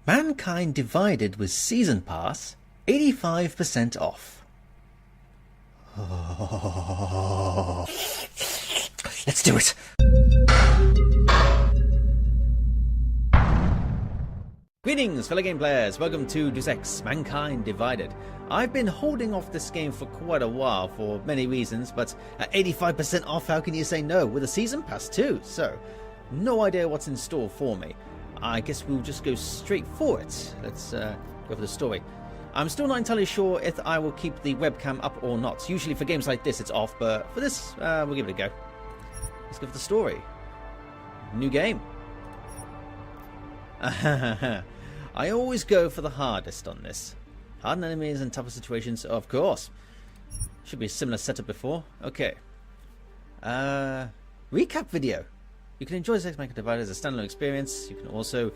Mankind Divided with Season Pass, 85% off. Oh, let's do it! Greetings, fellow game players. Welcome to Deus Ex Mankind Divided. I've been holding off this game for quite a while for many reasons, but at 85% off, how can you say no? With a season pass too, so no idea what's in store for me. I guess we'll just go straight for it. Let's go for the story. I'm still not entirely sure if I will keep the webcam up or not. Usually for games like this it's off, but for this we'll give it a go. Let's go for the story. New game. I always go for the hardest on this. Hardened enemies and tougher situations, of course. Should be a similar setup before. Okay. Recap video. You can enjoy Deus Ex Mankind Divided as a standalone experience. You can also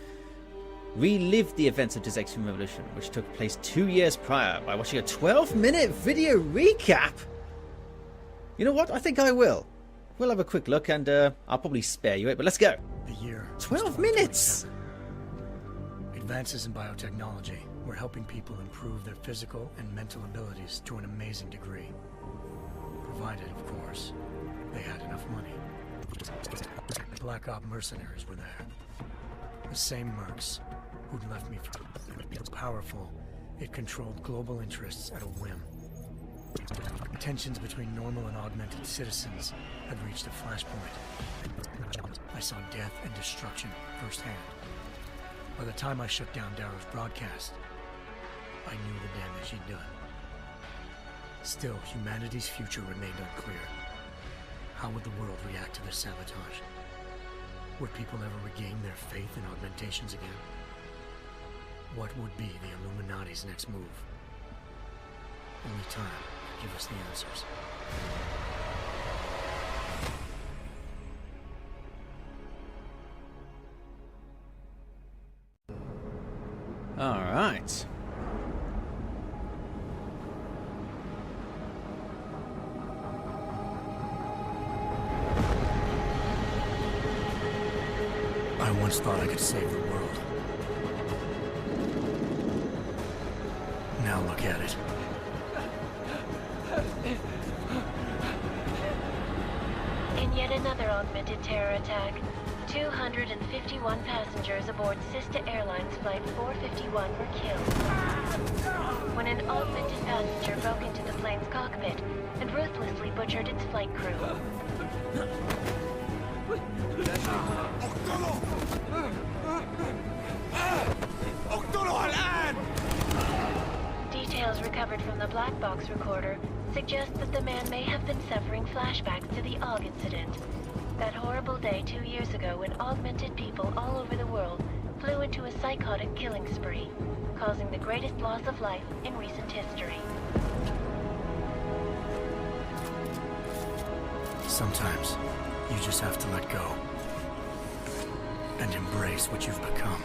relive the events of Deus Ex Human Revolution, which took place 2 years prior, by watching a 12-minute video recap. You know what? I think I will. We'll have a quick look, and I'll probably spare you it, but let's go. The year 12 minutes! Advances in biotechnology were helping people improve their physical and mental abilities to an amazing degree. Provided, of course, they had enough money. The Black Op mercenaries were there. The same mercs who'd left me for powerful. It controlled global interests at a whim. Tensions between normal and augmented citizens had reached a flashpoint. I saw death and destruction firsthand. By the time I shut down Darrow's broadcast, I knew the damage he'd done. Still, humanity's future remained unclear. How would the world react to this sabotage? Would people ever regain their faith in augmentations again? What would be the Illuminati's next move? Only time will give us the answers. All right. I once thought I could save the world. Now look at it. In yet another augmented terror attack, 251 passengers aboard Sister Airlines Flight 451 were killed when an augmented passenger broke into the plane's cockpit and ruthlessly butchered its flight crew. Details recovered from the black box recorder suggest that the man may have been suffering flashbacks to the AUG incident. That horrible day 2 years ago when augmented people all over the world flew into a psychotic killing spree, causing the greatest loss of life in recent history. Sometimes, you just have to let go. And embrace what you've become.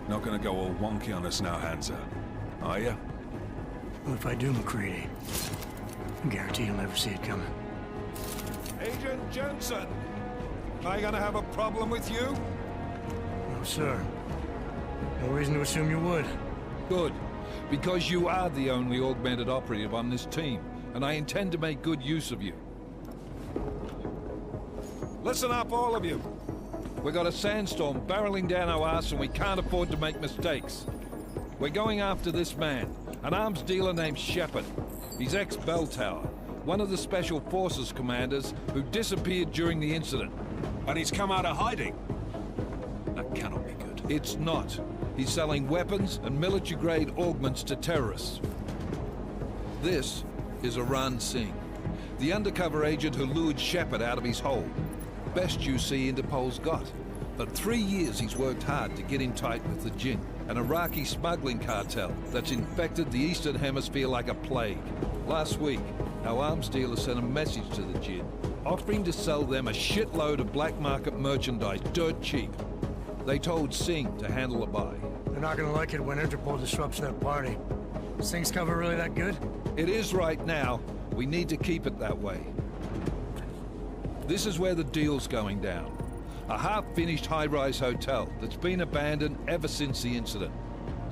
Not gonna go all wonky on us now, Hansa, are you? Well, if I do, McCready, I guarantee you'll never see it coming. Agent Jensen! Am I gonna have a problem with you? No, sir. No reason to assume you would. Good, because you are the only augmented operative on this team, and I intend to make good use of you. Listen up, all of you. We got a sandstorm barreling down our ass and we can't afford to make mistakes. We're going after this man, an arms dealer named Shepard. He's ex-Bell Tower, one of the Special Forces commanders who disappeared during the incident. And he's come out of hiding. That cannot be good. It's not. He's selling weapons and military-grade augments to terrorists. This is Aran Singh, the undercover agent who lured Shepard out of his hole. Best you see Interpol's got. For 3 years he's worked hard to get in tight with the Jinn, an Iraqi smuggling cartel that's infected the Eastern Hemisphere like a plague. Last week, our arms dealer sent a message to the Jinn, offering to sell them a shitload of black market merchandise dirt cheap. They told Singh to handle the buy. They're not gonna like it when Interpol disrupts their party. Singh's cover really that good? It is right now. We need to keep it that way. This is where the deal's going down. A half-finished high-rise hotel that's been abandoned ever since the incident.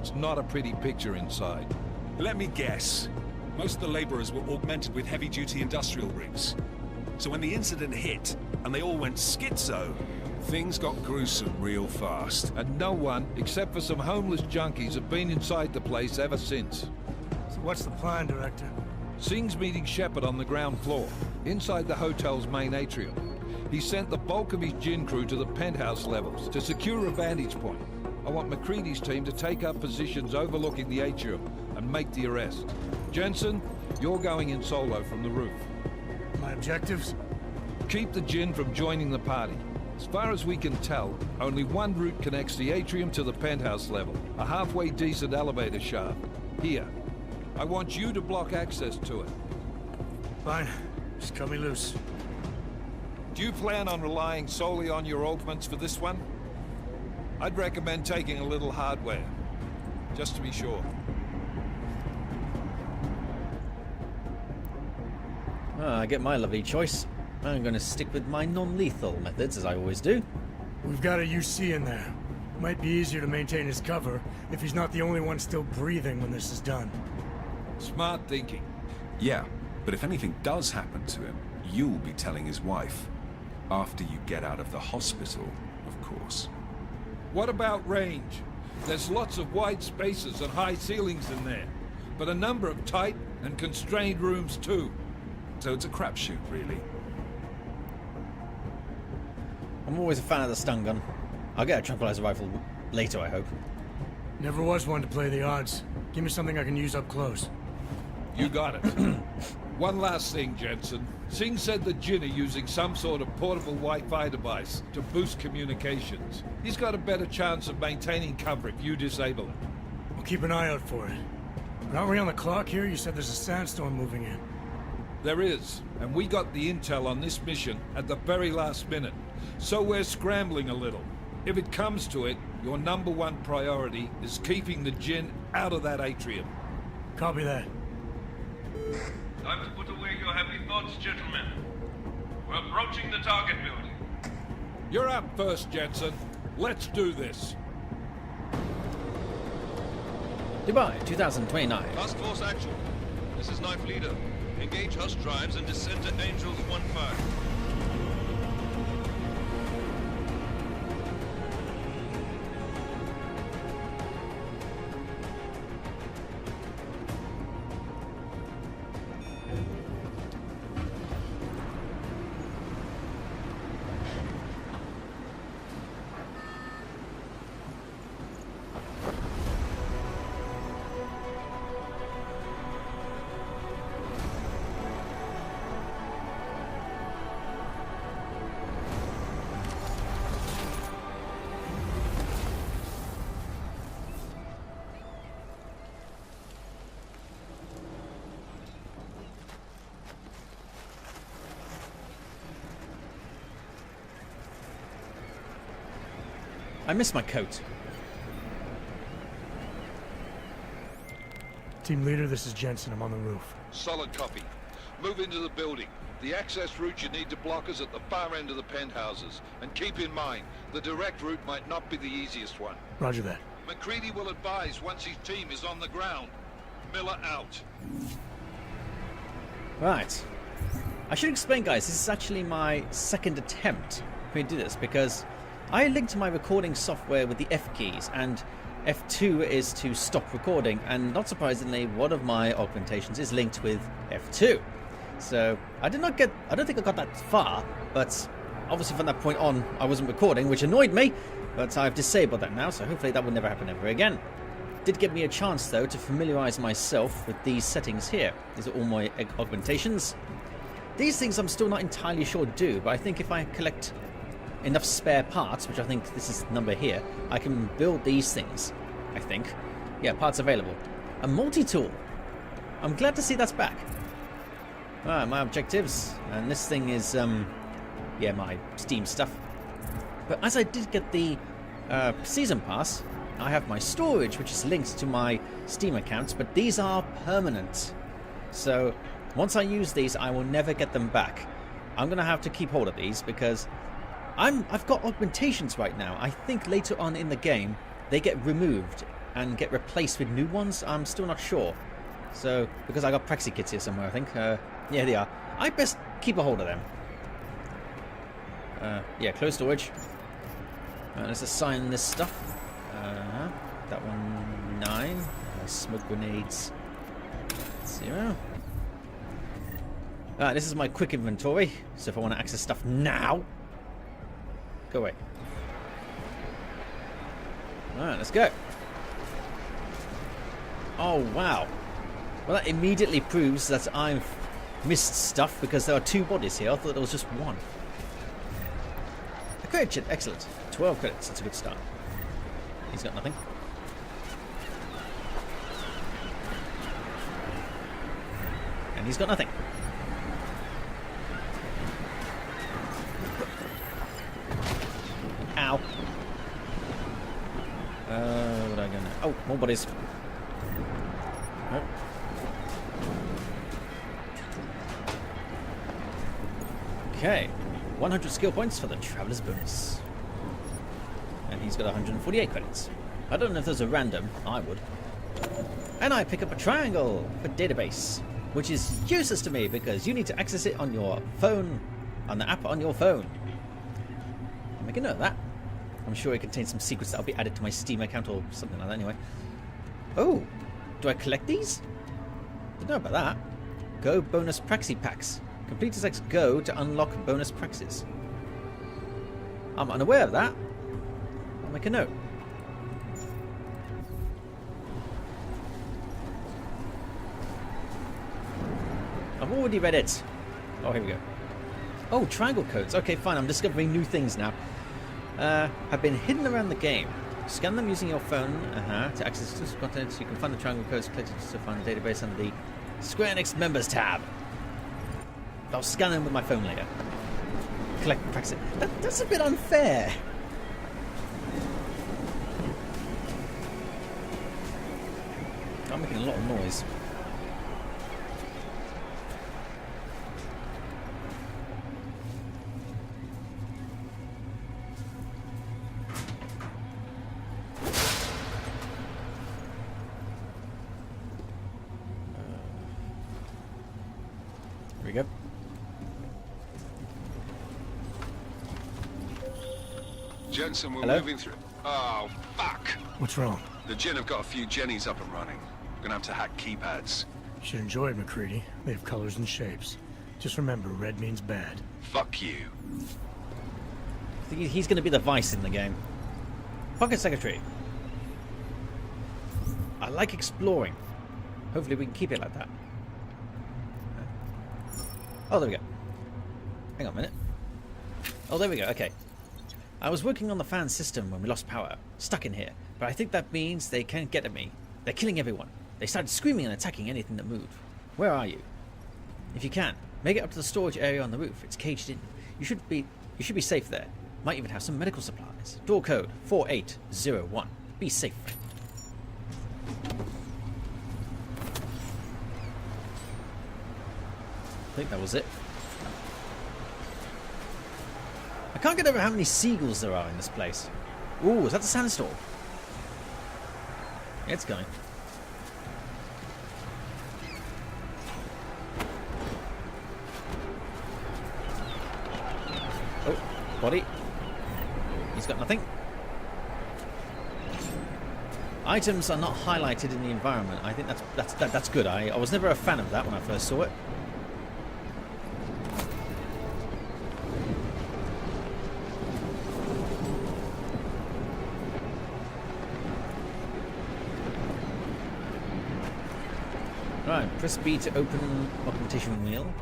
It's not a pretty picture inside. Let me guess. Most of the laborers were augmented with heavy-duty industrial rigs. So when the incident hit, and they all went schizo, things got gruesome real fast. And no one, except for some homeless junkies, have been inside the place ever since. So what's the plan, Director? Singh's meeting Shepard on the ground floor, inside the hotel's main atrium. He sent the bulk of his gin crew to the penthouse levels to secure a vantage point. I want McCready's team to take up positions overlooking the atrium and make the arrest. Jensen, you're going in solo from the roof. My objectives? Keep the gin from joining the party. As far as we can tell, only one route connects the atrium to the penthouse level. A halfway decent elevator shaft. Here. I want you to block access to it. Fine. Just cut me loose. Do you plan on relying solely on your augments for this one? I'd recommend taking a little hardware, just to be sure. I get my lovely choice. I'm going to stick with my non-lethal methods, as I always do. We've got a UC in there. Might be easier to maintain his cover if he's not the only one still breathing when this is done. Smart thinking. Yeah, but if anything does happen to him, you'll be telling his wife. After you get out of the hospital, of course. What about range? There's lots of wide spaces and high ceilings in there, but a number of tight and constrained rooms too. So it's a crapshoot, really. I'm always a fan of the stun gun. I'll get a tranquilizer rifle later, I hope. Never was one to play the odds. Give me something I can use up close. You got it. One last thing, Jensen. Singh said the Jinn are using some sort of portable Wi-Fi device to boost communications. He's got a better chance of maintaining cover if you disable it. We'll keep an eye out for it. But aren't we on the clock here? You said there's a sandstorm moving in. There is, and we got the intel on this mission at the very last minute. So we're scrambling a little. If it comes to it, your #1 priority is keeping the Jinn out of that atrium. Copy that. Time to put away your happy thoughts, gentlemen. We're approaching the target building. You're up first, Jensen. Let's do this. Dubai, 2029. Task Force Actual. This is Knife Leader. Engage Hush drives and descend to Angels 1-5. I missed my coat. Team leader, this is Jensen. I'm on the roof. Solid copy. Move into the building. The access route you need to block is at the far end of the penthouses. And keep in mind, the direct route might not be the easiest one. Roger that. McCready will advise once his team is on the ground. Miller out. Right. I should explain, guys, this is actually my second attempt for me to do this, because I linked my recording software with the F keys, and F2 is to stop recording, and not surprisingly, one of my augmentations is linked with F2. So I don't think I got that far, but obviously from that point on, I wasn't recording, which annoyed me, but I've disabled that now, so hopefully that will never happen ever again. Did give me a chance, though, to familiarize myself with these settings here. These are all my augmentations. These things I'm still not entirely sure do, but I think if I collect enough spare parts, which I think this is the number here, I can build these things, I think. Yeah, parts available. A multi-tool. I'm glad to see that's back. Alright, my objectives. And this thing is, yeah, my Steam stuff. But as I did get the Season Pass, I have my storage, which is linked to my Steam accounts, but these are permanent. So, once I use these, I will never get them back. I'm going to have to keep hold of these, because I've got augmentations right now. I think later on in the game they get removed and get replaced with new ones. I'm still not sure. So, because I got Praxi kits here somewhere, I think. Yeah, they are. I best keep a hold of them. Yeah, closed storage. Let's assign this stuff. That one, 9. Smoke grenades, 0. This is my quick inventory. So if I want to access stuff now, go away. Alright, let's go. Oh, wow. Well, that immediately proves that I've missed stuff because there are 2 bodies here. I thought there was just 1. A credit chip, excellent. 12 credits, that's a good start. He's got nothing. And he's got nothing. Ow. What are I gonna... Oh, more bodies. Oh. Okay. 100 skill points for the Traveler's Bonus. And he's got 148 credits. I don't know if those are random. I would. And I pick up a triangle for database, which is useless to me because you need to access it on your phone, on the app on your phone. I'll make a note of that. I'm sure it contains some secrets that will be added to my Steam account or something like that anyway. Oh, do I collect these? Don't know about that. Go bonus Praxi packs. Complete as X Go to unlock bonus Praxis. I'm unaware of that. I'll make a note. I've already read it. Oh, here we go. Oh, triangle codes. Okay, fine. I'm discovering new things now. Have been hidden around the game. Scan them using your phone to access exclusive content. You can find the triangle codes collected to find the database under the Square Enix Members tab. I'll scan them with my phone later. Collect and practice it. That's a bit unfair. I'm making a lot of noise. Here we go. Jensen, we're Hello? moving through. Oh, fuck! What's wrong? The Jinn have got a few Jennies up and running. We're gonna have to hack keypads. You should enjoy it, McCready. They have colors and shapes. Just remember, red means bad. Fuck you. I think he's going to be the vice in the game. Pocket Secretary. I like exploring. Hopefully we can keep it like that. Oh, there we go. Hang on a minute. Oh, there we go. Okay. I was working on the fan system when we lost power. Stuck in here. But I think that means they can't get at me. They're killing everyone. They started screaming and attacking anything that moved. Where are you? If you can, make it up to the storage area on the roof. It's caged in. You should be safe there. Might even have some medical supplies. Door code 4801. Be safe. I think that was it. I can't get over how many seagulls there are in this place. Ooh, is that the sandstorm? Yeah, it's going. Oh, body. He's got nothing. Items are not highlighted in the environment. I think that's good. I was never a fan of that when I first saw it. Right, press B to open augmentation wheel.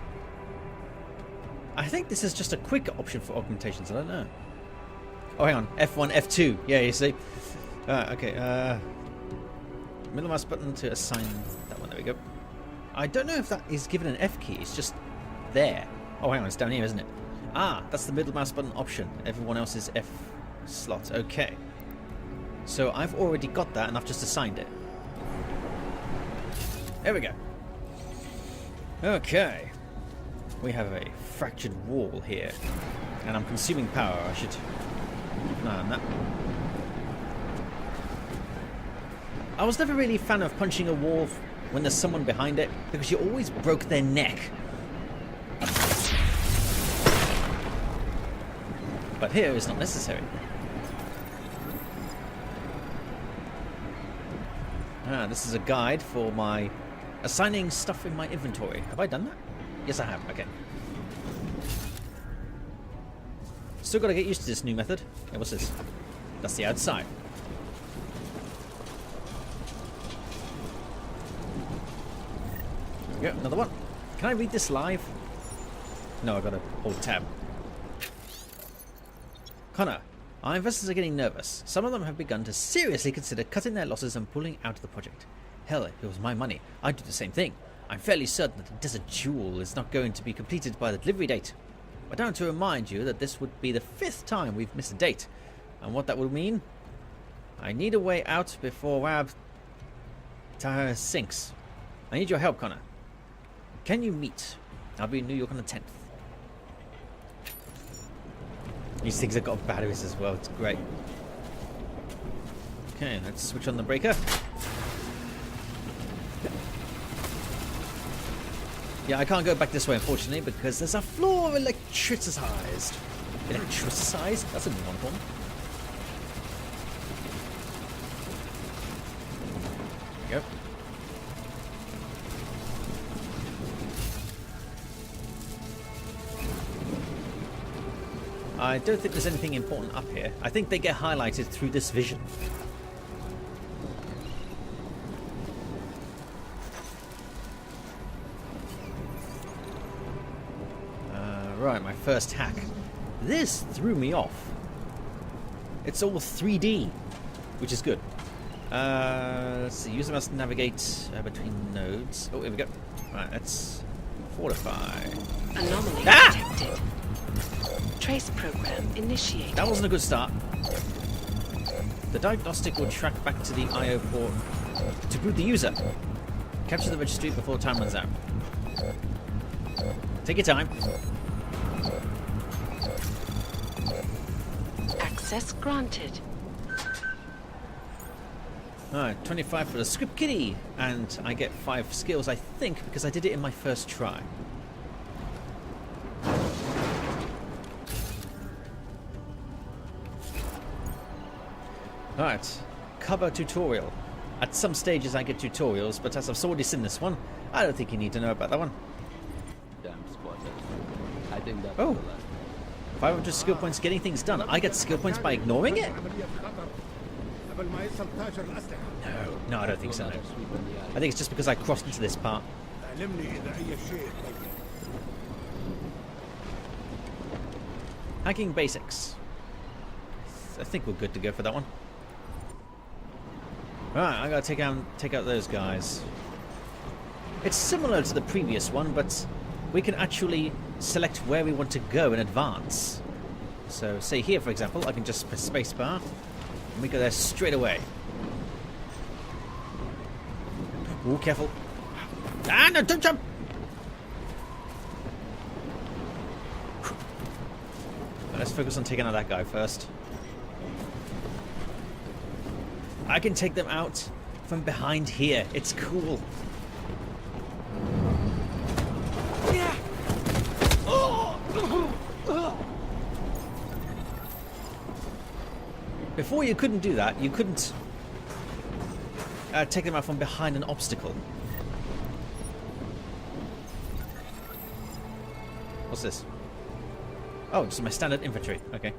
I think this is just a quick option for augmentations. I don't know. Oh, hang on. F1, F2. Yeah, you see. Okay. Middle mouse button to assign that one. There we go. I don't know if that is given an F key. It's just there. Oh, hang on. It's down here, isn't it? Ah, that's the middle mouse button option. Everyone else's F slot. Okay. So I've already got that, and I've just assigned it. There we go. Okay. We have a fractured wall here. And I'm consuming power. I should keep an eye on that. I was never really a fan of punching a wall when there's someone behind it, because you always broke their neck. But here it's not necessary. Ah, this is a guide for my assigning stuff in my inventory. Have I done that? Yes, I have. Okay. Still got to get used to this new method. Hey, what's this? That's the outside. There we go. Another one. Can I read this live? No, I've got to hold tab. Connor, our investors are getting nervous. Some of them have begun to seriously consider cutting their losses and pulling out of the project. Hell, if it was my money, I'd do the same thing. I'm fairly certain that the Desert Jewel is not going to be completed by the delivery date. But I want to remind you that this would be the 5th time we've missed a date. And what that would mean? I need a way out before Rab Tahir sinks. I need your help, Connor. Can you meet? I'll be in New York on the 10th. These things have got batteries as well. It's great. Okay, let's switch on the breaker. Yeah, I can't go back this way, unfortunately, because there's a floor electricized. Electricized? That's a new one for me. There we go. I don't think there's anything important up here. I think they get highlighted through this vision. Right, my first hack. This threw me off. It's all 3D, which is good. Let's see, use the mouse to navigate between nodes. Oh, here we go. Right, let's fortify. Anomaly detected. Trace program initiated. That wasn't a good start. The diagnostic will track back to the I/O port to boot the user. Capture the registry before time runs out. Take your time. Access granted. Alright, 25 for the script kitty, and I get 5 skills, I think, because I did it in my first try. Alright, cover tutorial. At some stages I get tutorials, but as I've already seen this one, I don't think you need to know about that one. Damn spotters. I think that's Oh, 500 skill points getting things done. I get skill points by ignoring it? No, I don't think so. No. I think it's just because I crossed into this part. Hacking basics. I think we're good to go for that one. Alright, I gotta take out those guys. It's similar to the previous one, but we can actually select where we want to go in advance. So, say here, for example, I can just press spacebar, and we go there straight away. Ooh, careful. Ah, no, don't jump! Let's focus on taking out that guy first. I can take them out from behind here. It's cool. Yeah. Before you couldn't do that. You couldn't take them out from behind an obstacle. What's this? Oh, just my standard infantry. Okay.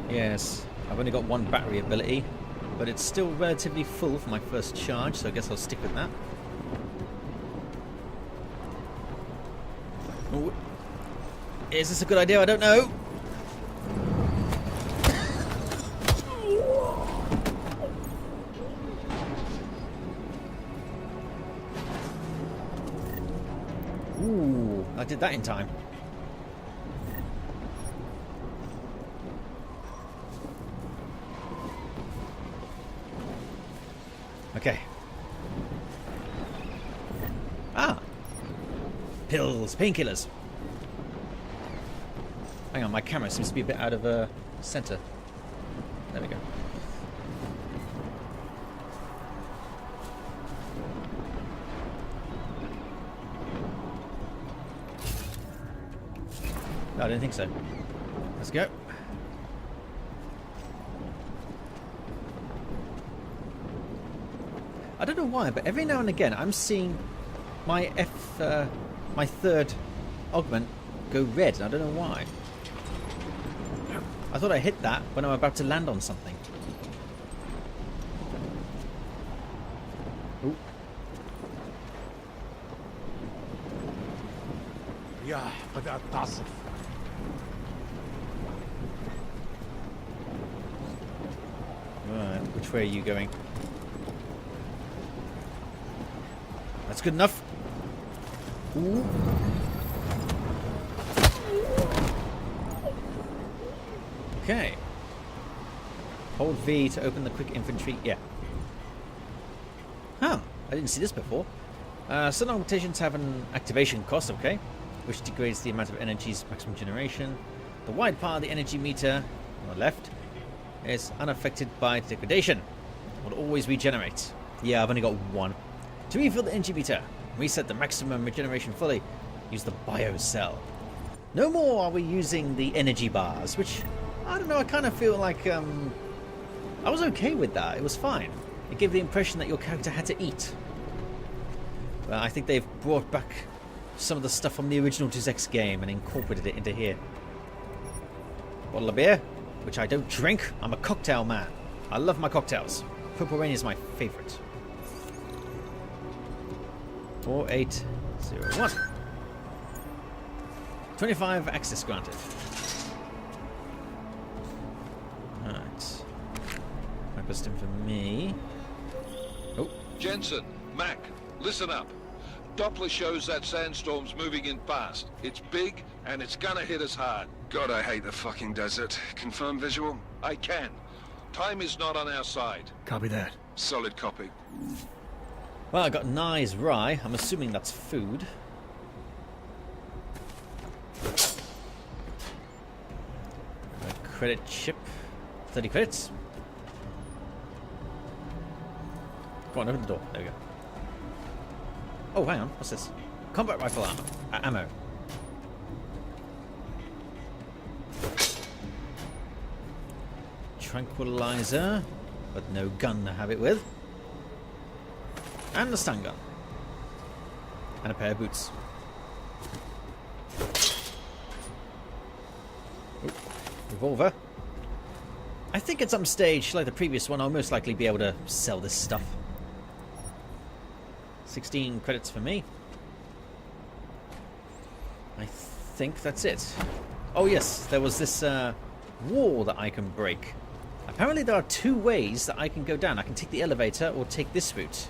Yes, I've only got one battery ability, but it's still relatively full for my first charge, so I guess I'll stick with that. Ooh. Is this a good idea? I don't know. Ooh, I did that in time. Ah. Pills, painkillers. Hang on, my camera seems to be a bit out of center. There we go. No, I didn't think so. Let's go. I don't know why, but every now and again I'm seeing my my third augment go red, and I don't know why. I thought I hit that when I'm about to land on something. Ooh. Yeah, but that doesn't. Right, which way are you going? That's good enough. Ooh. Okay. Hold V to open the quick infantry. Yeah. Huh. I didn't see this before. Some augmentations have an activation cost, okay, which degrades the amount of energy's maximum generation. The wide part of the energy meter on the left is unaffected by degradation. Will always regenerate. Yeah, I've only got one. To refill the energy meter, reset the maximum regeneration fully, use the bio cell. No more are we using the energy bars, which, I don't know, I kind of feel like I was okay with that. It was fine. It gave the impression that your character had to eat. But I think they've brought back some of the stuff from the original Deus Ex game and incorporated it into here. Bottle of beer, which I don't drink. I'm a cocktail man. I love my cocktails. Purple Rain is my favorite. 4801. 25 access granted. Alright. Question for me. Oh. Jensen, Mac, listen up. Doppler shows that sandstorm's moving in fast. It's big, and it's gonna hit us hard. God, I hate the fucking desert. Confirm visual? I can. Time is not on our side. Copy that. Solid copy. Well, I got Nye's rye. I'm assuming that's food. A credit chip. 30 credits. Go on, open the door. There we go. Oh, hang on. What's this? Combat rifle ammo. Tranquilizer, but no gun to have it with. And a stun gun. And a pair of boots. Ooh, revolver. I think at some stage, like the previous one, I'll most likely be able to sell this stuff. 16 credits for me. I think that's it. Oh yes, there was this wall that I can break. Apparently there are two ways that I can go down. I can take the elevator or take this route.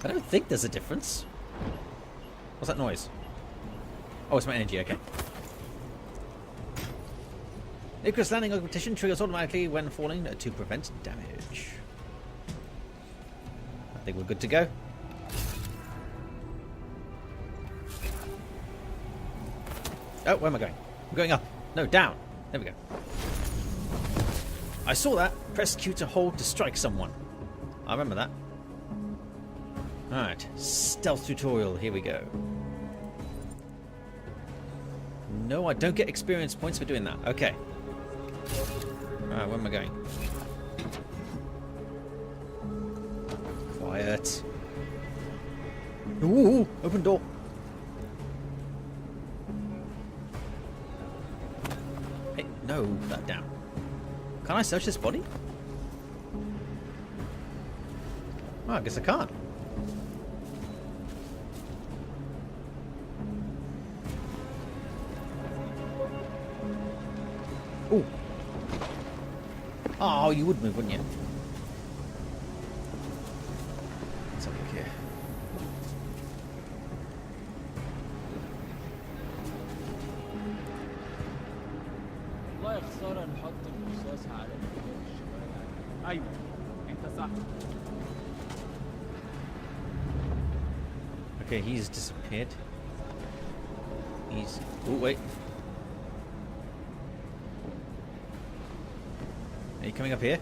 I don't think there's a difference. What's that noise? Oh, it's my energy, okay. Icarus landing augmentation triggers automatically when falling to prevent damage. I think we're good to go. Oh, where am I going? I'm going up. No, down. There we go. I saw that. Press Q to hold to strike someone. I remember that. Alright. Stealth tutorial. Here we go. No, I don't get experience points for doing that. Okay. Alright, where am I going? Quiet. Ooh, open door. Hey, no, put that down. Can I search this body? Oh, I guess I can't. Ooh. Oh, you would move, wouldn't you? Let's have a look here. والله خسارة نحط الرصاص على الشمال. أيوة أنت صح. Okay, he's disappeared. He's... Oh, wait. Are you coming up here?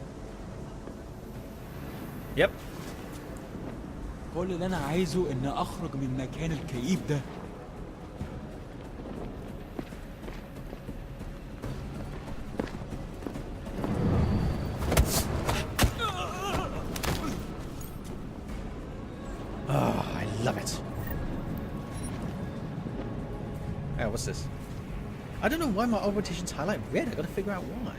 Yep. كل اللي انا عايزه ان اخرج من مكان الكئيب ده. Oh, I love it. Oh, what's this? I don't know why my orientations highlight red. I gotta figure out why.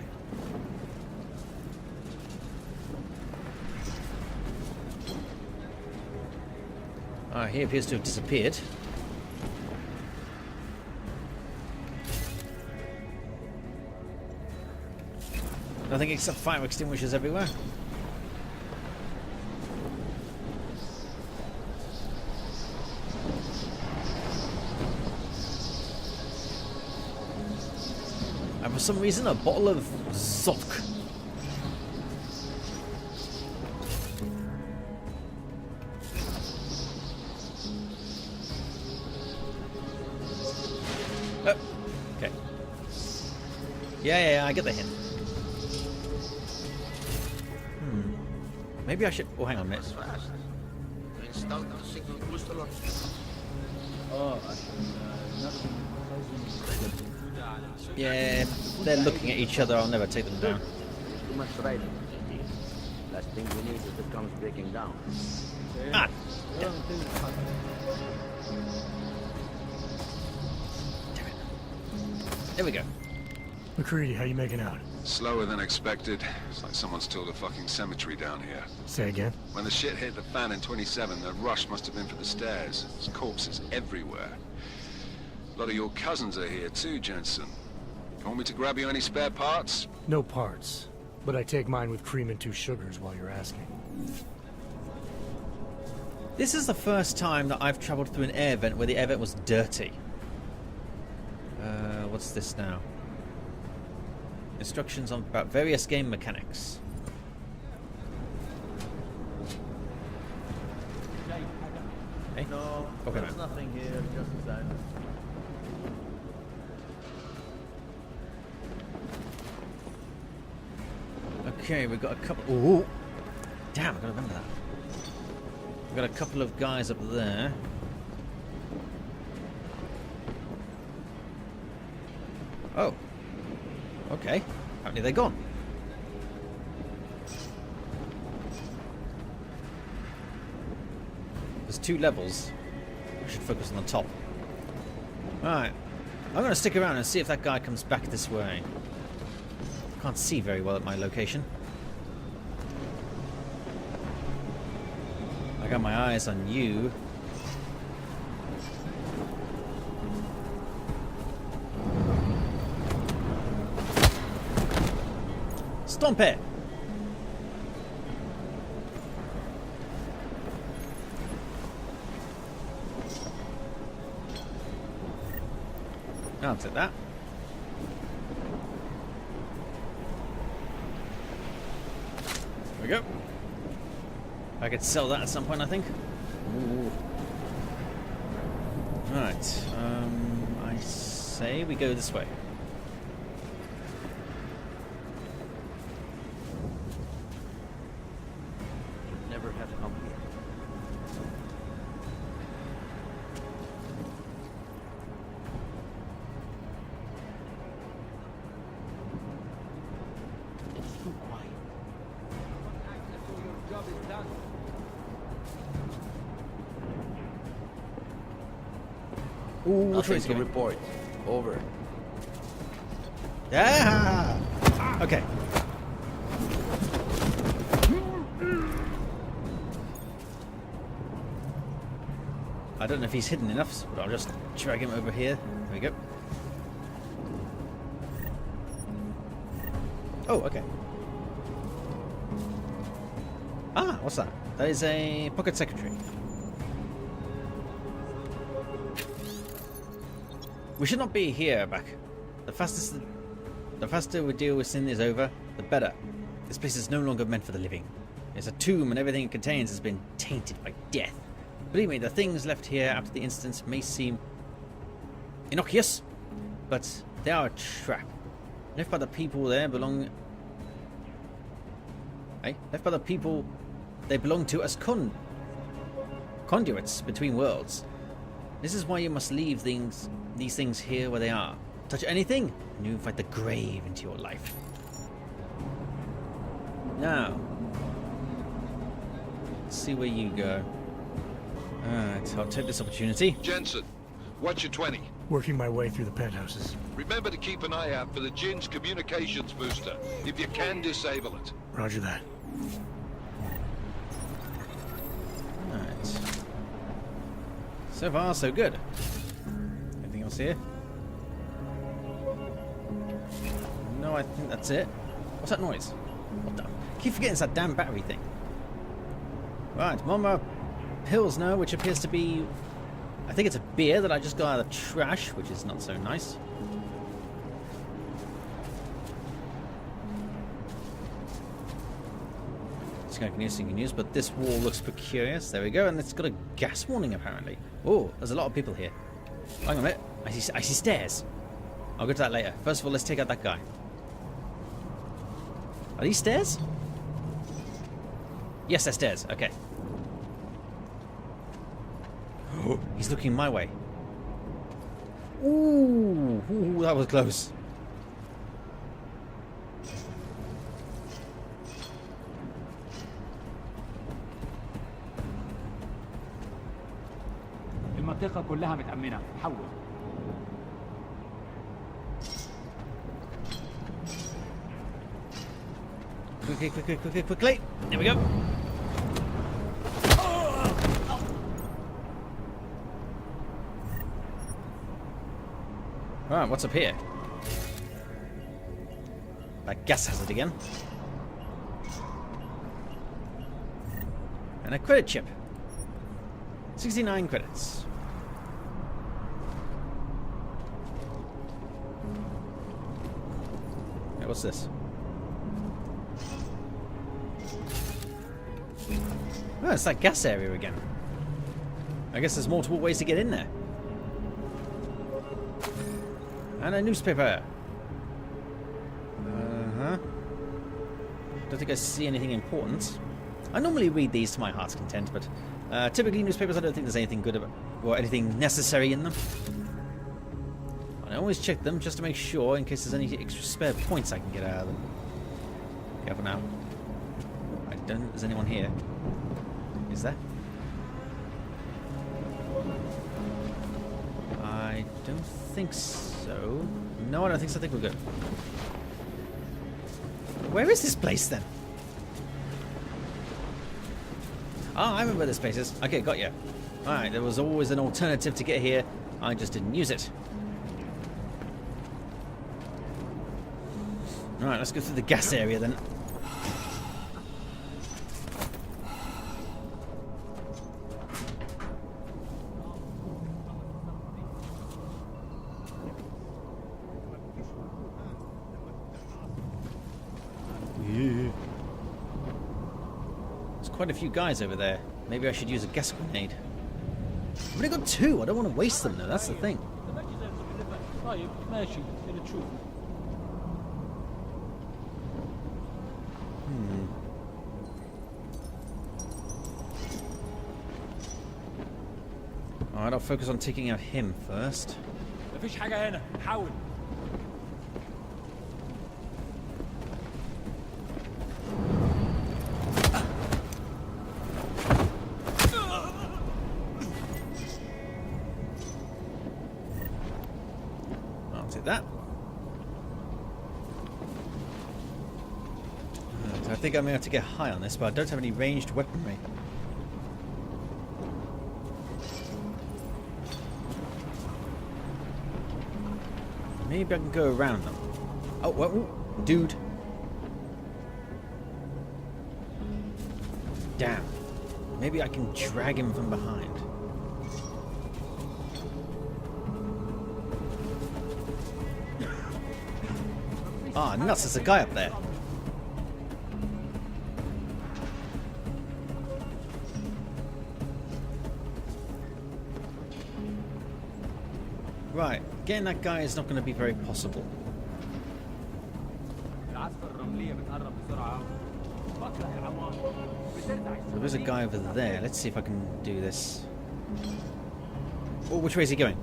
He appears to have disappeared. Nothing except fire extinguishers everywhere. And for some reason, a bottle of Zolk. Okay. Yeah, I get the hint. Maybe I should... Oh, hang on a minute. Yeah, they're looking at each other. I'll never take them down. Too much riding. Last thing we need is it comes breaking down. Ah! There we go. McCready, how you making out? Slower than expected. It's like someone's tilled a fucking cemetery down here. Say again? When the shit hit the fan in 27, the rush must have been for the stairs. There's corpses everywhere. A lot of your cousins are here too, Jensen. You want me to grab you any spare parts? No parts. But I take mine with cream and 2 sugars while you're asking. This is the first time that I've travelled through an air vent where the air vent was dirty. What's this now? Instructions on about various game mechanics. Hey? No, Okay, there's nothing here, just silence. Okay, we've got a couple... Ooh! Damn, I gotta remember that. We've got a couple of guys up there. Oh. Okay. Apparently they're gone. There's 2 levels. I should focus on the top. Alright. I'm going to stick around and see if that guy comes back this way. Can't see very well at my location. I got my eyes on you. Stomp it! I'll take that. There we go. I could sell that at some point, I think. Ooh. Right. I say we go this way. Never have come here. It's too quiet. Your job is done. Ooh, Nothing to report. Over. Yeah. Okay. I don't know if he's hidden enough, but I'll just drag him over here. There we go. Oh, okay. Ah, what's that? That is a pocket secretary. We should not be here, back. The faster we deal with sin is over, the better. This place is no longer meant for the living. It's a tomb and everything it contains has been tainted by death. Believe me, the things left here after the incident may seem innocuous, but they are a trap. Left by the people there belong... Hey? Left by the people they belong to as conduits between worlds. This is why you must leave these things here where they are. Touch anything, and you invite the grave into your life. Now, let's see where you go. Alright, I'll take this opportunity. Jensen, what's your 20? Working my way through the penthouses. Remember to keep an eye out for the Jinn's communications booster. If you can, disable it. Roger that. Alright. So far, so good. Anything else here? No, I think that's it. What's that noise? What the? I keep forgetting it's that damn battery thing. Right, Mama Pilsner, which appears to be... I think it's a beer that I just got out of the trash, which is not so nice. Can use, but this wall looks precarious. There we go, and it's got a gas warning apparently. Oh, there's a lot of people here. Hang on a minute. I see stairs. I'll go to that later. First of all, let's take out that guy. Are these stairs? Yes, they're stairs. Okay. Oh, he's looking my way. Ooh, that was close. المنطقة كلها متأمنة. حول. Quickly. There we go. Right, what's up here? That gas hazard again. And a credit chip. 69 credits. Hey, what's this? Oh, it's that gas area again. I guess there's multiple ways to get in there. And a newspaper. Don't think I see anything important. I normally read these to my heart's content, but typically newspapers, I don't think there's anything good about or anything necessary in them. And I always check them just to make sure in case there's any extra spare points I can get out of them. Careful now. I don't think there's anyone here. Is there? I don't think so. No, I don't think so. I think we're good. Where is this place then? Oh, I remember this place is. Okay, got you. Alright, there was always an alternative to get here. I just didn't use it. Alright, let's go through the gas area then. Quite a few guys over there. Maybe I should use a gas grenade. I've only got two. I don't want to waste them though. That's the thing. Alright, I'll focus on taking out him first. مفيش حاجة هنا. حاول. That. I think I'm going to have to get high on this, but I don't have any ranged weaponry. Maybe I can go around them. Oh, well, ooh, dude. Damn. Maybe I can drag him from behind. Ah, nuts, there's a guy up there. Right, getting that guy is not going to be very possible. So there's a guy over there. Let's see if I can do this. Oh, which way is he going?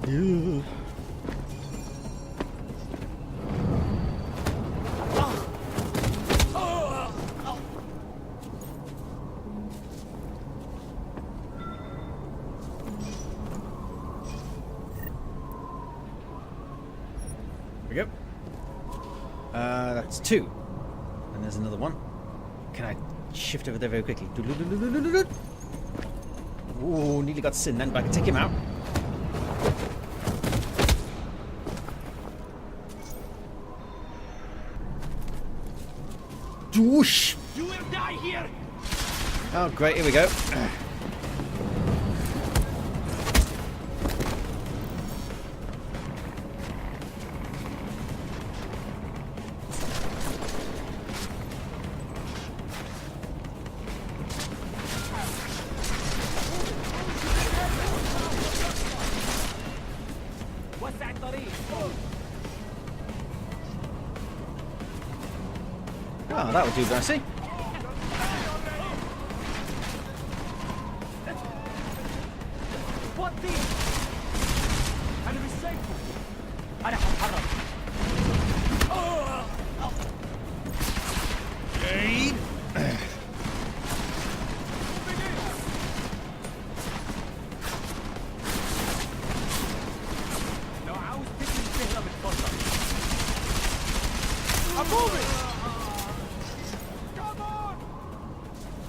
Yeah. There we go. That's 2. And there's another one. Can I shift over there very quickly? Ooh, nearly got Sin then, but I can take him out. Whoosh! You will die here! Oh, great, here we go. Oh, that would do nicely.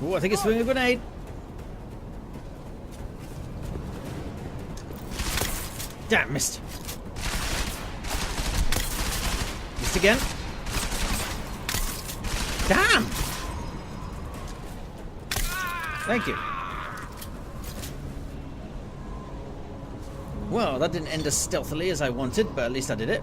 Oh, I think it's throwing a grenade. Damn, missed. Missed again. Damn! Thank you. Well, that didn't end as stealthily as I wanted, but at least I did it.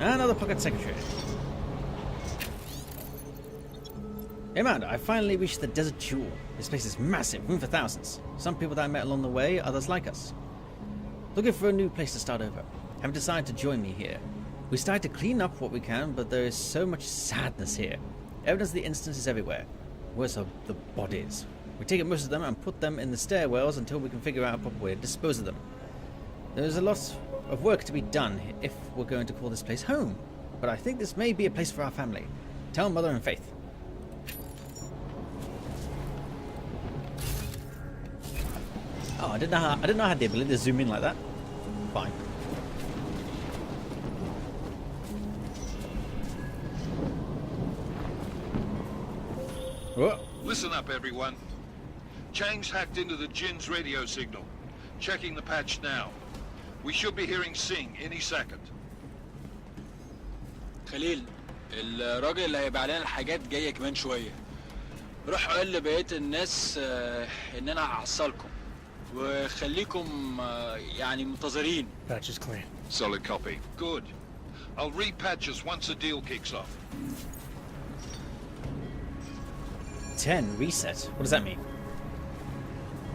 Another pocket secretary. Hey man, I finally reached the Desert Jewel. This place is massive, room for thousands. Some people that I met along the way, others like us. Looking for a new place to start over. Have decided to join me here. We started to clean up what we can, but there is so much sadness here. Evidence of the instance is everywhere. Worse are the bodies. We take most of them and put them in the stairwells until we can figure out a proper way to dispose of them. There is a lot of work to be done if we're going to call this place home, but I think this may be a place for our family. Tell Mother and Faith. Oh, I didn't know I had the ability to zoom in like that. Fine. Whoa. Listen up, everyone. Chang's hacked into the Jin's radio signal. Checking the patch now. We should be hearing Sing any second. خليل الراجل اللي هيبيع لنا الحاجات جايه كمان شويه. روح قول لبقيه الناس ان انا هحصلكم وخليكم يعني منتظرين. Patch is clean. Solid copy. Good. I'll repatch us once the deal kicks off. 10 reset. What does that mean?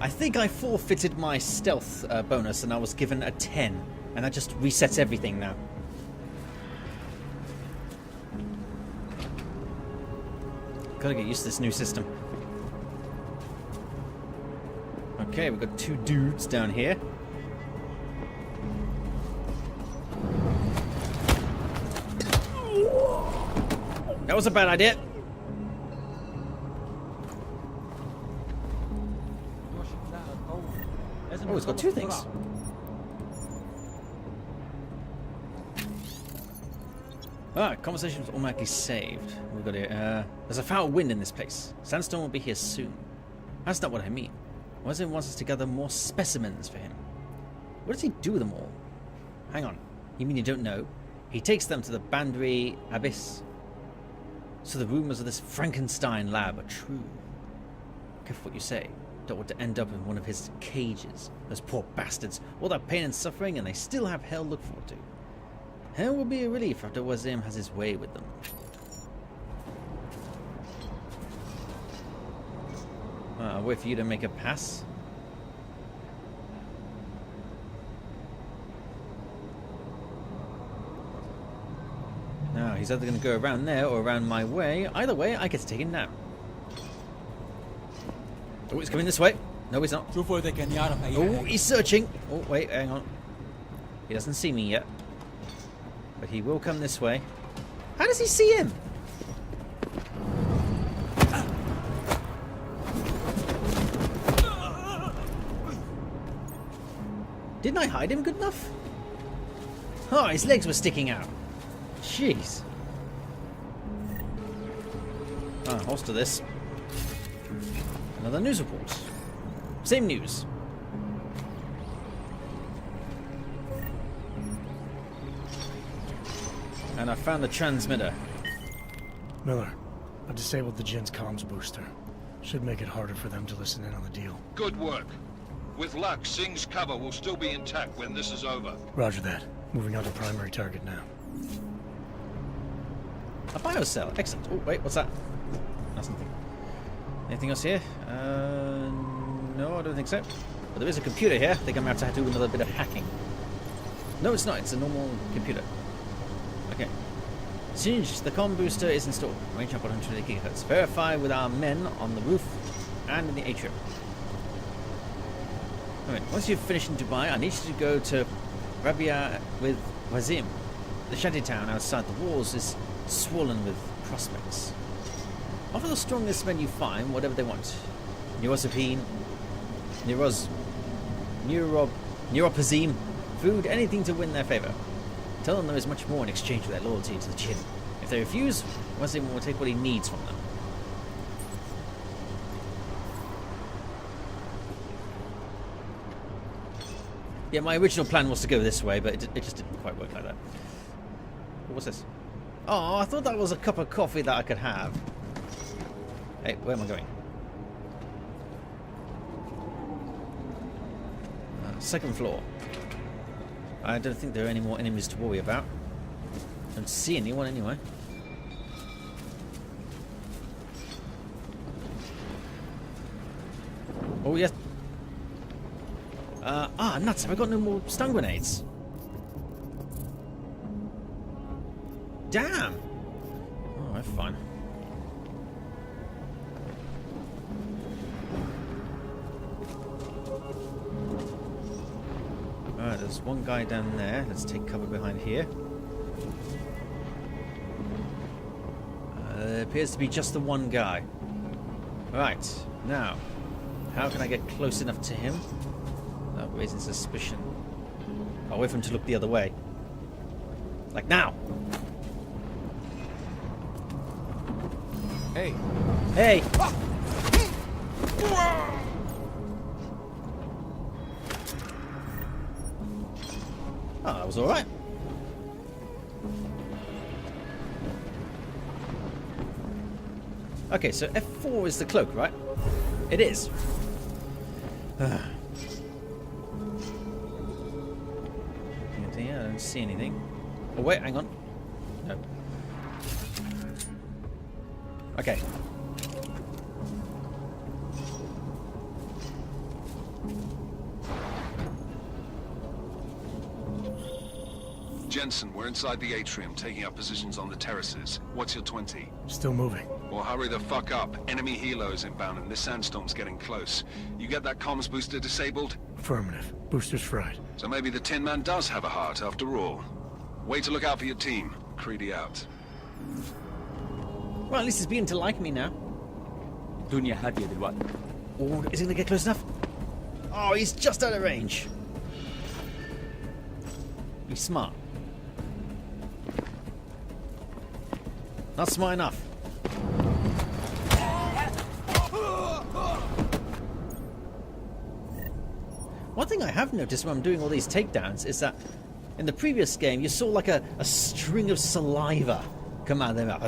I think I forfeited my stealth bonus and I was given a 10, and that just resets everything now. Gotta get used to this new system. Okay, we've got 2 dudes down here. That was a bad idea. Oh, it's got 2 things. Ah, conversation was automatically saved. We've got it. There's a foul wind in this place. Sandstone will be here soon. That's not what I mean. Wazin wants us to gather more specimens for him. What does he do with them all? Hang on. You mean you don't know? He takes them to the Bandri Abyss. So the rumors of this Frankenstein lab are true. Careful what you say. Don't want to end up in one of his cages. Those poor bastards. All that pain and suffering, and they still have hell to look forward to. Hell will be a relief after Wazim has his way with them. I'll wait for you to make a pass. Now, he's either going to go around there or around my way. Either way, I get to take him now. Oh, he's coming this way. No, he's not. Oh, he's searching. Oh, wait, hang on. He doesn't see me yet. But he will come this way. How does he see him? Didn't I hide him good enough? Oh, his legs were sticking out. Jeez. Ah, holster this. Another news report. Same news. And I found the transmitter. Miller, I disabled the Jin's comms booster. Should make it harder for them to listen in on the deal. Good work. With luck, Singh's cover will still be intact when this is over. Roger that. Moving on to primary target now. A biocell. Excellent. Oh, wait, what's that? That's nothing. Anything else here? No, I don't think so. But there is a computer here. I think I'm going to have to do another bit of hacking. No, it's not. It's a normal computer. Okay. Singe, the comm booster is installed. Range up 120 gigahertz. Verify with our men on the roof and in the atrium. Alright, once you've finished in Dubai, I need you to go to Rabia with Wazim. The shanty town outside the walls is swollen with prospects. Offer the strongest men you find whatever they want. Neurocepine, neuropazine, food, anything to win their favor. Tell them there is much more in exchange for their loyalty to the Jinn. If they refuse, Wazim will take what he needs from them. Yeah, my original plan was to go this way, but it just didn't quite work like that. What's this? Oh, I thought that was a cup of coffee that I could have. Hey, where am I going? Second floor. I don't think there are any more enemies to worry about. Don't see anyone anyway. Oh, yes. Nuts. Have I got no more stun grenades? Damn! Oh, that's fine. Alright, there's one guy down there. Let's take cover behind here. There appears to be just the one guy. Right, now, how can I get close enough to him without raising suspicion? I'll wait for him to look the other way. Like now! Hey! Hey! Oh, that was alright. Okay, so F4 is the cloak, right? It is. I don't see anything. Oh, wait, hang on. No. Okay. Jensen, we're inside the atrium, taking up positions on the terraces. What's your 20? Still moving. Well, hurry the fuck up. Enemy helos inbound and this sandstorm's getting close. You get that comms booster disabled? Affirmative. Booster's fried. So maybe the Tin Man does have a heart after all. Way to look out for your team. Creedy out. Well, at least he's beginning to like me now. الدنيا هادية دلوقتي. Oh, is he gonna get close enough? Oh, he's just out of range. He's smart. Not smart enough. One thing I have noticed when I'm doing all these takedowns is that in the previous game you saw like a string of saliva come out of their mouth.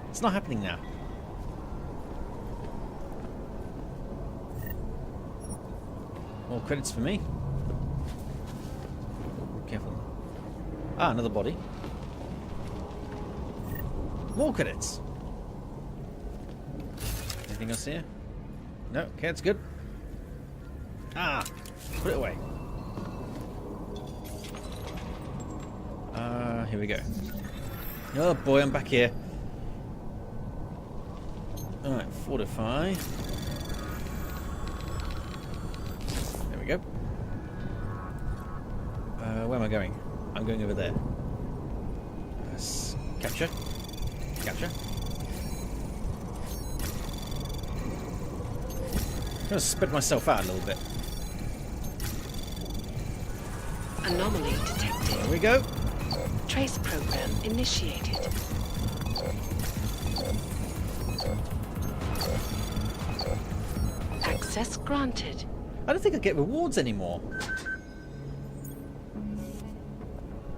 It's not happening now. More credits for me. Careful. Ah, another body. More credits. Anything else here? No, okay, that's good. Ah, put it away. Here we go. Oh boy, I'm back here. Alright, fortify. There we go. Where am I going? I'm going over there. Capture. Capture. I'm going to spread myself out a little bit. Anomaly detected. There we go. Trace program initiated. Access granted. I don't think I get rewards anymore.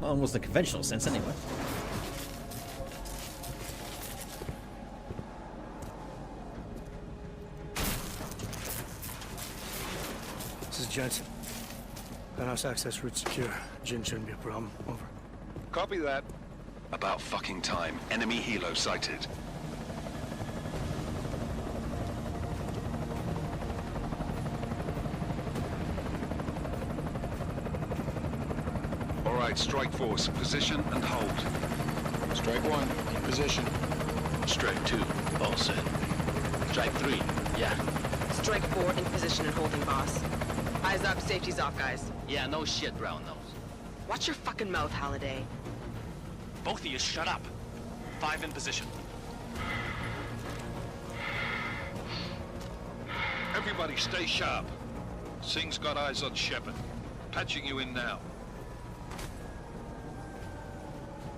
Well, in the conventional sense, anyway. This is Jensen. Penthouse access route secure. Jin shouldn't be a problem. Over. Copy that. About fucking time. Enemy helo sighted. All right, strike force. Position and hold. Strike 1, in position. Strike 2, all set. Strike 3, yeah. Strike 4 in position and holding, boss. Eyes up, safety's off, guys. Yeah, no shit, brown nose. Watch your fucking mouth, Halliday. Both of you, shut up. 5 in position. Everybody stay sharp. Singh's got eyes on Shepard. Patching you in now.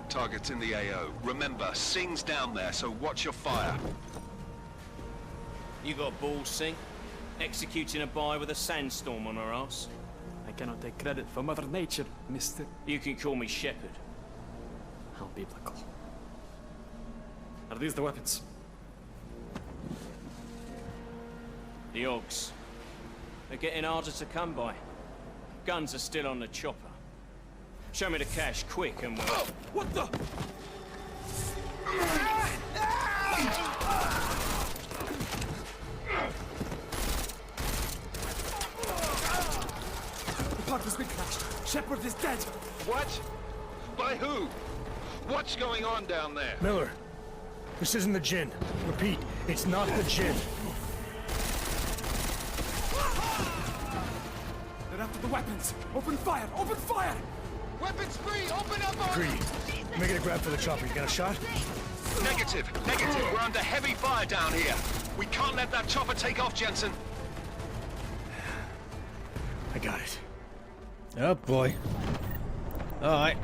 Target's in the AO. Remember, Singh's down there, so watch your fire. You got balls, Singh? Executing a buy with a sandstorm on her ass? I cannot take credit for Mother Nature, mister. You can call me Shepard. How biblical. Are these the weapons? The Ogs. They're getting harder to come by. Guns are still on the chopper. Show me the cash, quick, and we'll... Oh, what the? The park has been crashed. Shepard is dead. What? By who? What's going on down there? Miller, this isn't the Jinn. Repeat, it's not the Jinn. They're after the weapons. Open fire! Open fire! Weapons free! Open up on... Greedy, making a grab for the chopper. You got a shot? Negative. Negative. We're under heavy fire down here. We can't let that chopper take off, Jensen. I got it. Oh boy. Alright.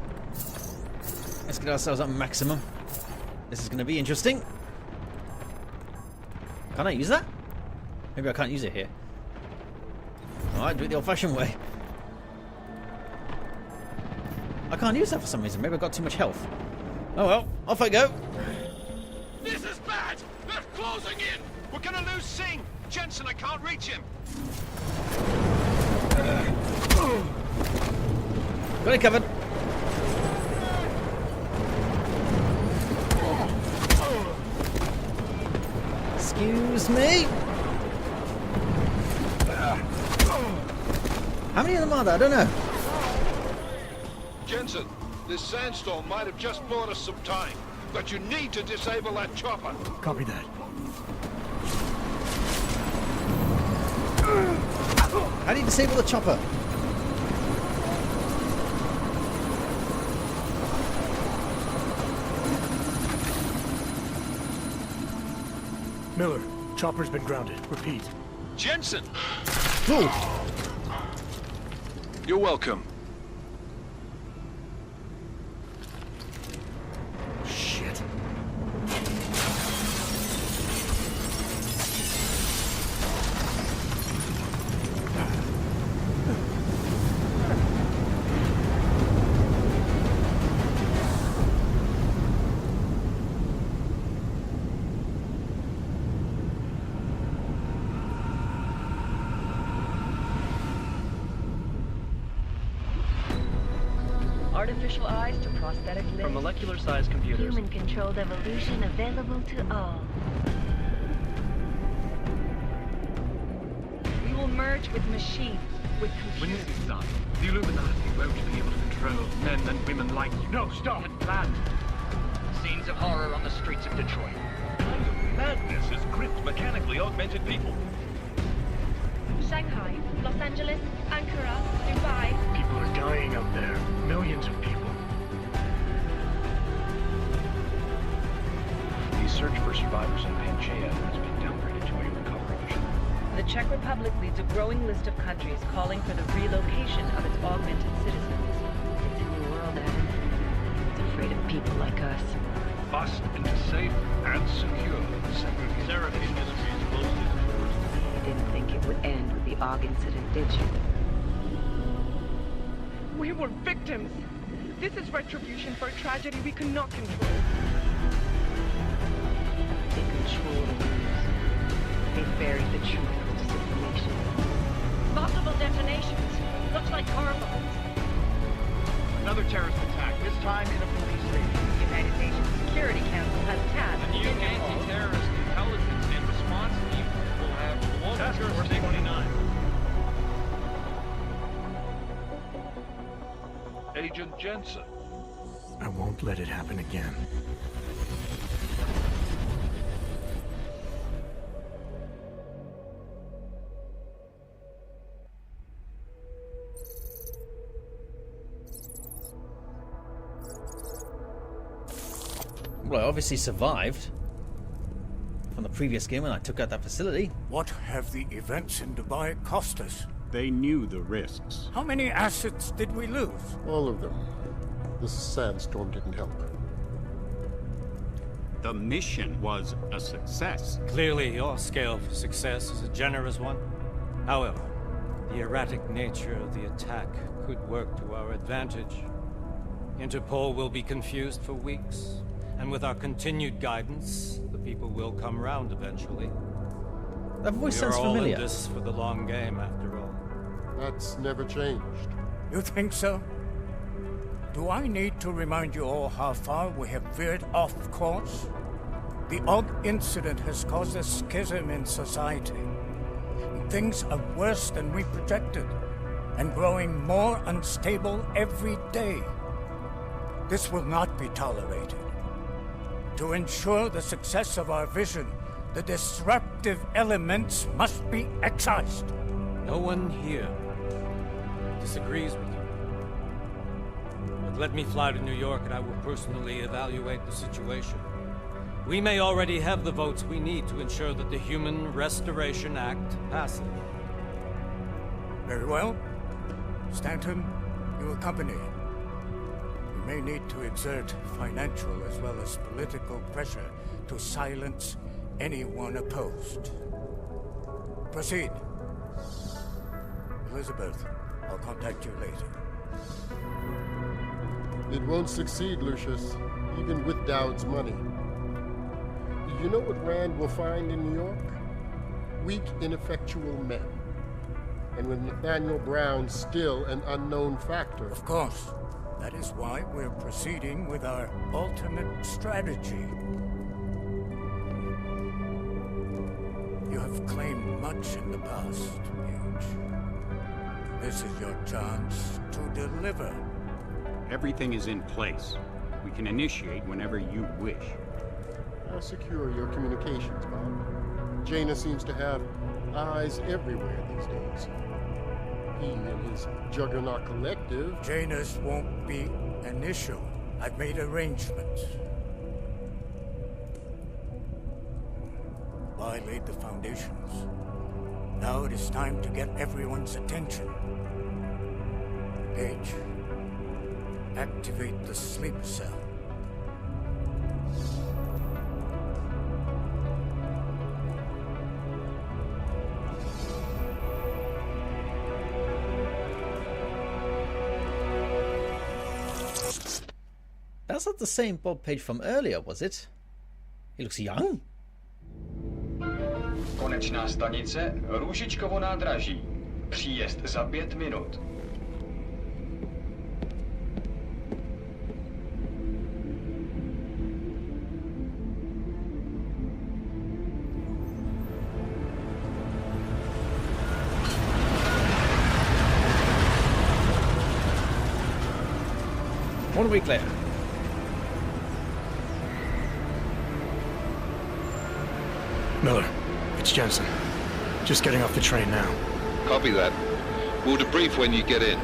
Let's get ourselves up maximum. This is going to be interesting. Can I use that? Maybe I can't use it here. Alright, do it the old-fashioned way. I can't use that for some reason. Maybe I've got too much health. Oh well, off I go. This is bad! They're closing in! We're gonna lose Singh! Jensen, I can't reach him! Got it covered. Excuse me. How many of them are there? I don't know. Jensen, this sandstorm might have just bought us some time, but you need to disable that chopper. Copy that. How do you disable the chopper? Miller, chopper's been grounded. Repeat. Jensen! Ooh. You're welcome. Shit. Artificial eyes to prosthetic limbs. From molecular-sized computers. Human-controlled evolution available to all. merge with machines, with When computers. this is done, the Illuminati won't be able to control men and women like you. No, stop! And planned. Scenes of horror on the streets of Detroit. Kind of madness has gripped mechanically augmented people. Shanghai, Los Angeles, Ankara, Dubai. People are dying out there. Millions of people. The search for survivors in Pangaea has been downgraded to a recovery mission. The Czech Republic leads a growing list of countries calling for the relocation of its augmented citizens. It's a new world, Adam. It's afraid of people like us. Bust into safe and secure segregation. Therapy Industries closely support. You didn't think it would end with the AUG incident, did you? We were victims. This is retribution for a tragedy we cannot control. They control the news. They buried the truth with disinformation. Multiple detonations. Looks like car bombs. Another terrorist attack, this time in a police station. The United Nations Security Council has tasked The new Interpol. anti-terrorist intelligence and response team will have global jurisdiction. 29. Agent Jensen. I won't let it happen again. Well, I obviously survived from the previous game when I took out that facility. What have the events in Dubai cost us? They knew the risks. How many assets did we lose? All of them. This sandstorm didn't help. The mission was a success. Clearly, your scale for success is a generous one. However, the erratic nature of the attack could work to our advantage. Interpol will be confused for weeks, and with our continued guidance, the people will come round eventually. That voice sounds We're all familiar. in this for the long game, after all. That's never changed. You think so? Do I need to remind you all how far we have veered off course? The AUG incident has caused a schism in society. Things are worse than we projected, and growing more unstable every day. This will not be tolerated. To ensure the success of our vision, the disruptive elements must be excised. No one here disagrees with you. But let me fly to New York and I will personally evaluate the situation. We may already have the votes we need to ensure that the Human Restoration Act passes. Very well. Stanton, you accompany. We may need to exert financial as well as political pressure to silence anyone opposed. Proceed. Elizabeth, I'll contact you later. It won't succeed, Lucius, even with Dowd's money. You know what Rand will find in New York? Weak, ineffectual men. And with Nathaniel Brown still an unknown factor. Of course. That is why we're proceeding with our alternate strategy. You have claimed much in the past, Paige. This is your chance to deliver. Everything is in place. We can initiate whenever you wish. How secure are your communications, Bob? Jaina seems to have eyes everywhere these days. He and his Juggernaut Collective... Janus won't be an issue. I've made arrangements. I laid the foundations. Now it is time to get everyone's attention. Paige, activate the sleep cell. That's not the same Bob Page from earlier, was it? He looks young. Konečná stanice Růžičkovo nádraží. Příjezd za 5 minut. 1 week later. Miller, it's Jensen. Just getting off the train now. Copy that. We'll debrief when you get in.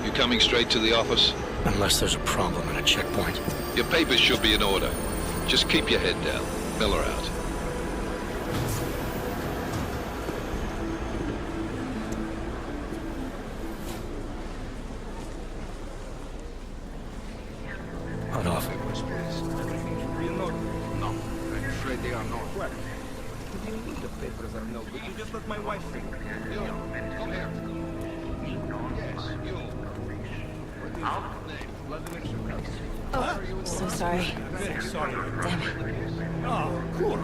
You coming straight to the office? Unless there's a problem at a checkpoint. Your papers should be in order. Just keep your head down. Miller out. Hot off. No, I'm afraid they are not. Well, the papers are no good. You just let my wife think. You, come here. Yes, you. Oh, so sorry. Very sorry. Damn it. Oh, cool.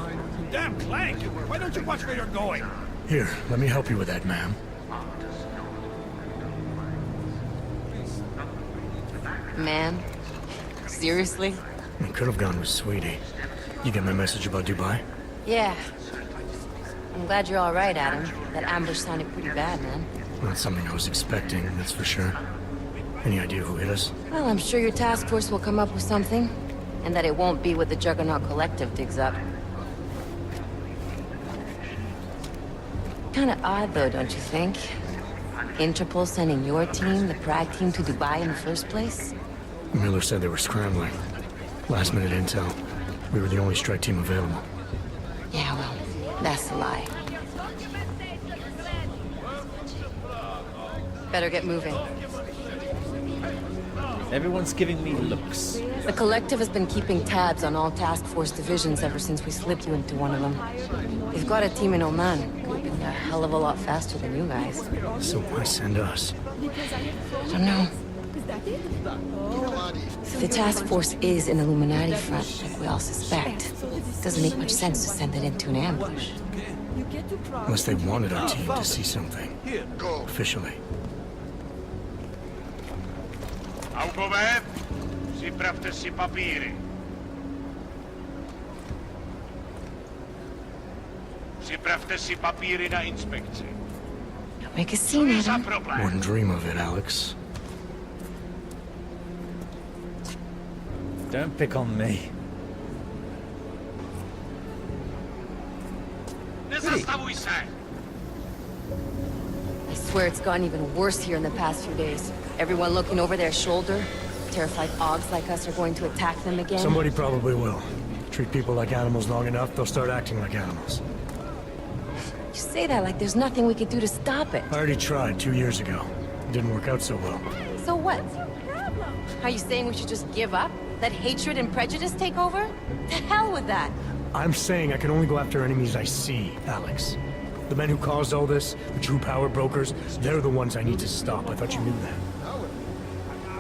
Damn Clank. Why don't you watch where you're going? Here, let me help you with that, ma'am. Man? Seriously? I could have gone with Sweetie. You get my message about Dubai? Yeah. I'm glad you're all right, Adam. That ambush sounded pretty bad, man. Not something I was expecting, that's for sure. Any idea who hit us? Well, I'm sure your task force will come up with something. And that it won't be what the Juggernaut Collective digs up. Kinda odd, though, don't you think? Interpol sending your team, the Prague team, to Dubai in the first place? Miller said they were scrambling. Last-minute intel. We were the only strike team available. Yeah, well, that's a lie. Better get moving. Everyone's giving me looks. The Collective has been keeping tabs on all task force divisions ever since we slipped you into one of them. They've got a team in Oman. Could be a hell of a lot faster than you guys. So why send us? I don't know. If the task force is an Illuminati front, like we all suspect, it doesn't make much sense to send it into an ambush. Unless they wanted our team to see something. Officially. Augové, připravte si papíry. Připravte si papíry na inspekci. Don't make a scene, Adam. Wouldn't dream of it, Alex. Don't pick on me. Nezastavuj se! I swear it's gotten even worse here in the past few days. Everyone looking over their shoulder. Terrified Augs like us are going to attack them again. Somebody probably will. Treat people like animals long enough, they'll start acting like animals. You say that like there's nothing we could do to stop it. I already tried 2 years ago. It didn't work out so well. So what? Are you saying we should just give up? Let hatred and prejudice take over? To hell with that! I'm saying I can only go after enemies I see, Alex. The men who caused all this, the true power brokers, they're the ones I need to stop. I thought you knew that.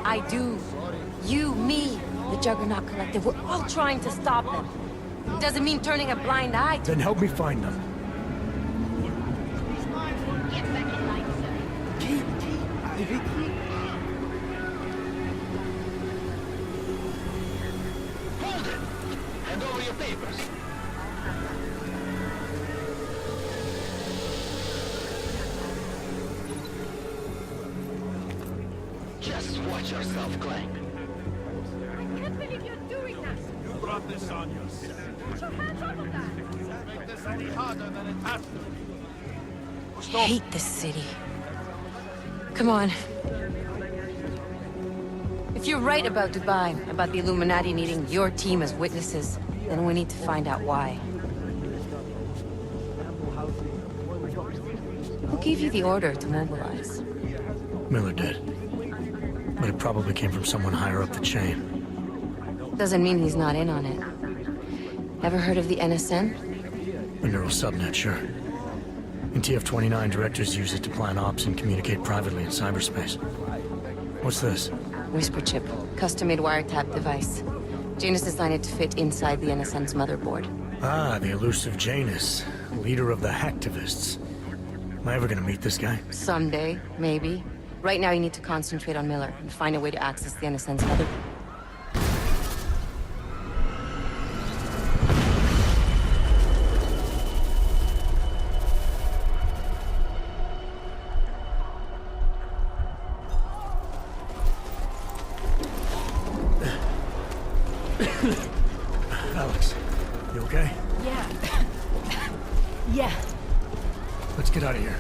I do. You, me, the Juggernaut Collective, we're all trying to stop them. It doesn't mean turning a blind eye to... Then help me find them. Hold it! Hand over your papers. Just watch yourself, Clank. I can't believe you're doing that! You brought this on yourself. Put your hands off of that! Make this any harder than it has to. I hate this city. Come on. If you're right about Dubai, about the Illuminati needing your team as witnesses, then we need to find out why. Who gave you the order to mobilize? Miller did. But it probably came from someone higher up the chain. Doesn't mean he's not in on it. Ever heard of the NSN? A neural subnet, sure. In TF-29, directors use it to plan ops and communicate privately in cyberspace. What's this? Whisper chip. Custom-made wiretap device. Janus designed it to fit inside the NSN's motherboard. Ah, the elusive Janus. Leader of the hacktivists. Am I ever gonna meet this guy? Someday, maybe. Right now you need to concentrate on Miller and find a way to access the NSN's motherboard. Alex, you okay? Yeah. Yeah. Let's get out of here.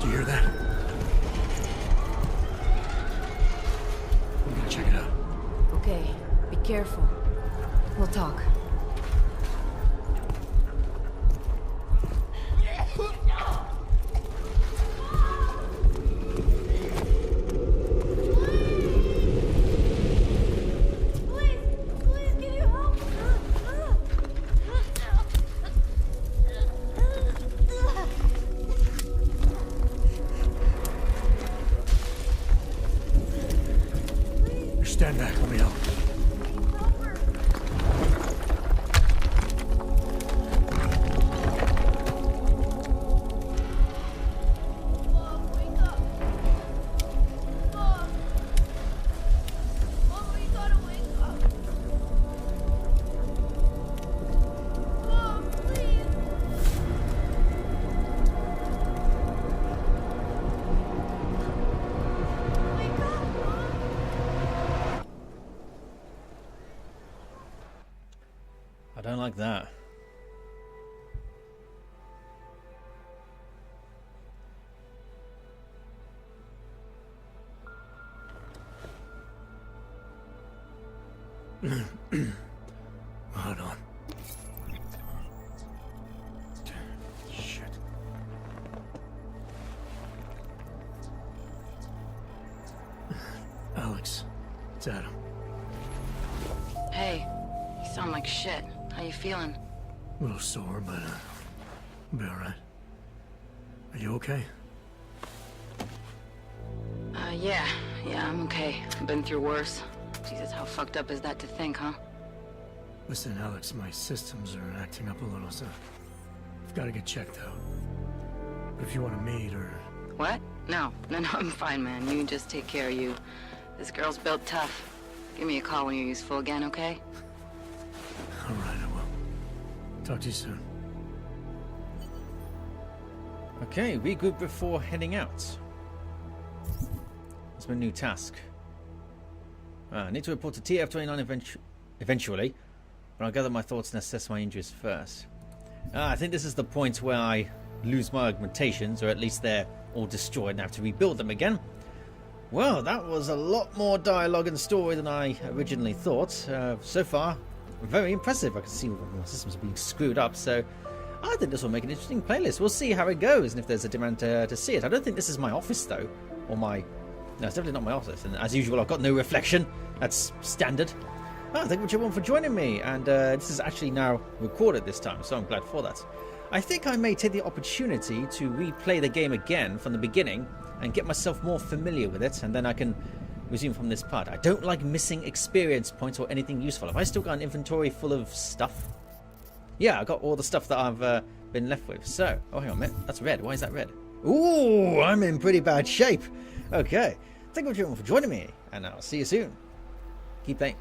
Do you hear that? I'm gonna check it out. Okay, be careful. We'll talk. Stand back, let me help. I don't like that. Hold on. Shit. Alex, it's Adam. Hey, you sound like shit. How you feeling? A little sore, but I'll be alright. Are you okay? Yeah, I'm okay. I've been through worse. Jesus, how fucked up is that to think, huh? Listen, Alex, my systems are acting up a little, so I've got to get checked out. But if you want to meet or... What? No, I'm fine, man. You just take care of you. This girl's built tough. Give me a call when you're useful again, okay? Alright, I will. Talk to you soon. Okay, regroup before heading out. That's my new task. I need to report to TF-29 eventually, but I'll gather my thoughts and assess my injuries first. I think this is the point where I lose my augmentations, or at least they're all destroyed and I have to rebuild them again. Well, that was a lot more dialogue and story than I originally thought. So far, very impressive. I can see my systems are being screwed up, so I think this will make an interesting playlist. We'll see how it goes and if there's a demand to see it. I don't think this is my office, though, or my... No, it's definitely not my office, and as usual, I've got no reflection. That's standard. Thank you everyone for joining me, and this is actually now recorded this time, so I'm glad for that. I think I may take the opportunity to replay the game again from the beginning and get myself more familiar with it, and then I can resume from this part. I don't like missing experience points or anything useful. Have I still got an inventory full of stuff? Yeah, I got all the stuff that I've been left with. So, oh, hang on a minute. That's red. Why is that red? Ooh, I'm in pretty bad shape. Okay. Thank you everyone for joining me, and I'll see you soon. Keep playing.